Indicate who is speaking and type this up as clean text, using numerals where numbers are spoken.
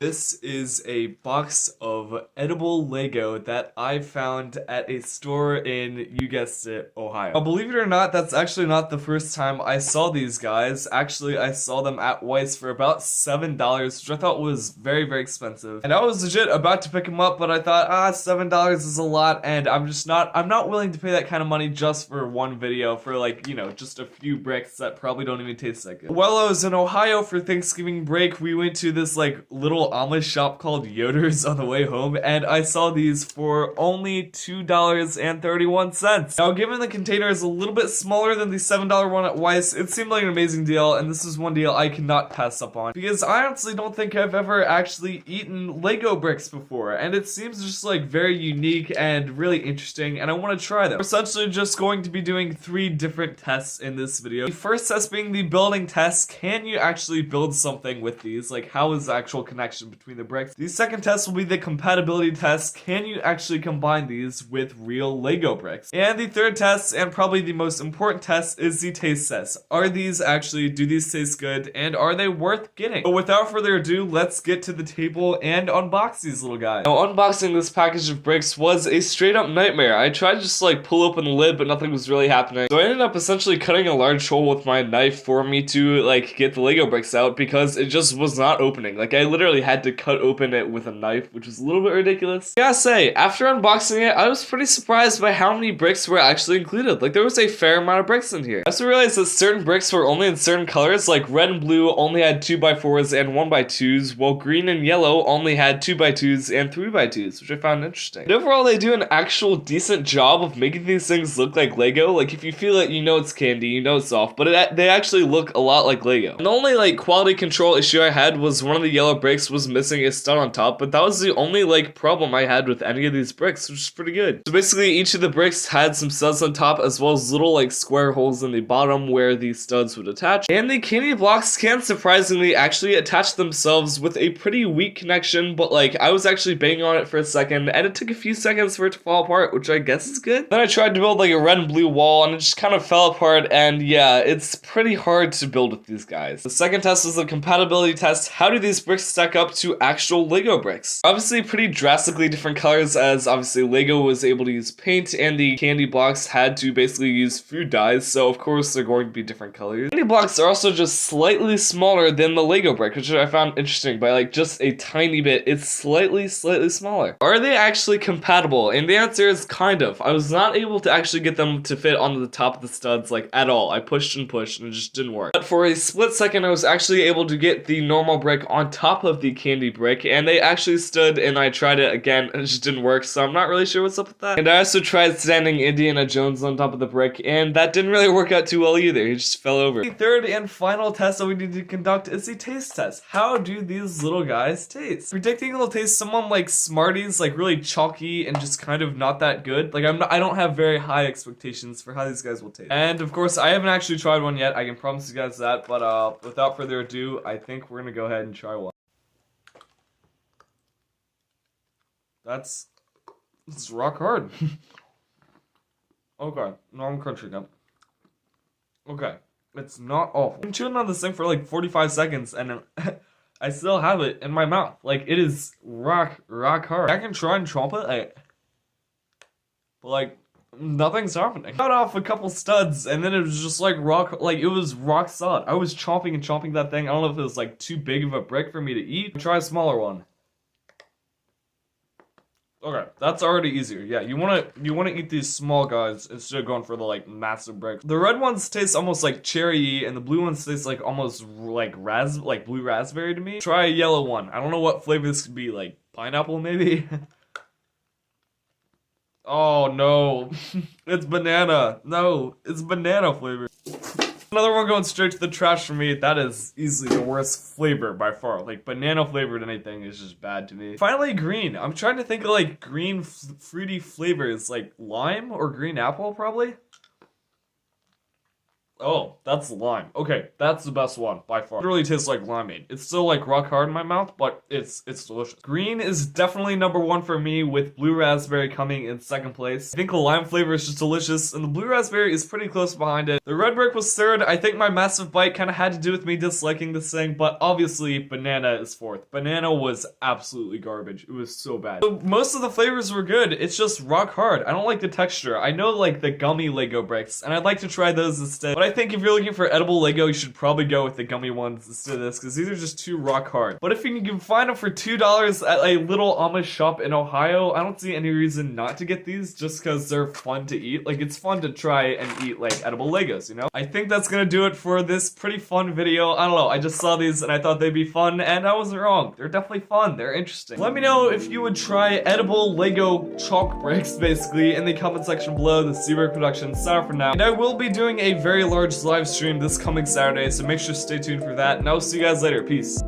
Speaker 1: This is a box of edible Lego that I found at a store in, you guessed it, Ohio. Now, believe it or not, that's actually not the first time I saw these guys. Actually, I saw them at Weis for about $7, which I thought was very, very expensive. And I was legit about to pick them up, but I thought, $7 is a lot, and I'm not willing to pay that kind of money just for one video for like, just a few bricks that probably don't even taste that good. While I was in Ohio for Thanksgiving break, we went to this like little Amish shop called Yoder's on the way home, and I saw these for only $2.31. Now, given the container is a little bit smaller than the $7 one at Weis, it seemed like an amazing deal, and this is one deal I cannot pass up on, because I honestly don't think I've ever actually eaten Lego bricks before, and it seems just like very unique and really interesting, and I want to try them. We're essentially just going to be doing 3 different tests in this video. The first test being the building test. Can you actually build something with these? Like, how is the actual connection between the bricks? The second test will be the compatibility test. Can you actually combine these with real Lego bricks? And the third test, and probably the most important test, is the taste test. Do these taste good, and are they worth getting? But without further ado, let's get to the table and unbox these little guys. Now, unboxing this package of bricks was a straight up nightmare. I tried to just like pull open the lid, but nothing was really happening. So I ended up essentially cutting a large hole with my knife for me to like get the Lego bricks out, because it just was not opening. Like, I literally had to cut open it with a knife, which was a little bit ridiculous. I gotta say, after unboxing it, I was pretty surprised by how many bricks were actually included. Like, there was a fair amount of bricks in here. I also realized that certain bricks were only in certain colors, like red and blue only had 2x4s and 1x2s, while green and yellow only had 2x2s and 3x2s, which I found interesting. And overall, they do an actual decent job of making these things look like Lego. Like, if you feel it, you know it's candy, you know it's soft, but they actually look a lot like Lego. And the only like quality control issue I had was one of the yellow bricks was missing a stud on top, but that was the only like problem I had with any of these bricks, which is pretty good. So basically, each of the bricks had some studs on top, as well as little like square holes in the bottom where these studs would attach. And the candy blocks can surprisingly actually attach themselves with a pretty weak connection, but like I was actually banging on it for a second, and it took a few seconds for it to fall apart, which I guess is good. Then I tried to build like a red and blue wall, and it just kind of fell apart, and yeah, it's pretty hard to build with these guys. The second test was the compatibility test. How do these bricks stack up to actual Lego bricks? Obviously pretty drastically different colors, as obviously Lego was able to use paint and the candy blocks had to basically use food dyes, so of course they're going to be different colors. Candy blocks are also just slightly smaller than the Lego brick, which I found interesting by like just a tiny bit. It's slightly smaller. Are they actually compatible? And the answer is kind of. I was not able to actually get them to fit onto the top of the studs like at all. I pushed and pushed and it just didn't work. But for a split second, I was actually able to get the normal brick on top of the candy brick, and they actually stood, and I tried it again and it just didn't work, so I'm not really sure what's up with that. And I also tried standing Indiana Jones on top of the brick, and that didn't really work out too well either. He just fell over. The third and final test that we need to conduct is the taste test. How do these little guys taste? Predicting it'll taste someone like Smarties, like really chalky and just kind of not that good. Like, I don't have very high expectations for how these guys will taste. And of course, I haven't actually tried one yet. I can promise you guys that, but without further ado, I think we're gonna go ahead and try one. It's rock hard. Okay, no, I'm crunching them. Okay, it's not awful. I'm chewing on this thing for like 45 seconds, and I still have it in my mouth. Like, it is rock hard. I can try and chomp it, but like, nothing's happening. Cut off a couple studs, and then it was just like it was rock solid. I was chomping and chomping that thing. I don't know if it was like too big of a brick for me to eat. Try a smaller one. Okay, that's already easier. Yeah, you wanna eat these small guys instead of going for the like massive bricks. The red ones taste almost like cherry, and the blue ones taste like almost like blue raspberry to me. Try a yellow one. I don't know what flavor this could be, like pineapple maybe. Oh no, it's banana. No, it's banana flavor. Another one going straight to the trash for me. That is easily the worst flavor by far. Like, banana flavored anything is just bad to me. Finally, green. I'm trying to think of like green fruity flavors, like lime or green apple probably. Oh, that's lime. Okay, that's the best one by far. It really tastes like limeade. It's still like rock hard in my mouth, but it's delicious. Green is definitely number one for me, with blue raspberry coming in second place. I think the lime flavor is just delicious, and the blue raspberry is pretty close behind it. The red brick was third. I think my massive bite kind of had to do with me disliking this thing, but obviously banana is fourth. Banana was absolutely garbage. It was so bad. So most of the flavors were good. It's just rock hard. I don't like the texture. I know like the gummy Lego bricks, and I'd like to try those instead. But I think if you're looking for edible Lego, you should probably go with the gummy ones instead of this, because these are just too rock hard. But if you can find them for $2 at a little Amish shop in Ohio, I don't see any reason not to get these, just because they're fun to eat. Like, it's fun to try and eat like edible Legos, you know? I think that's gonna do it for this pretty fun video. I don't know, I just saw these and I thought they'd be fun, and I wasn't wrong. They're definitely fun, they're interesting. Let me know if you would try edible Lego chalk bricks, basically, in the comment section below. The Seabrick production, sign out for now. And I will be doing a very large live stream this coming Saturday, so make sure to stay tuned for that, and I will see you guys later. Peace.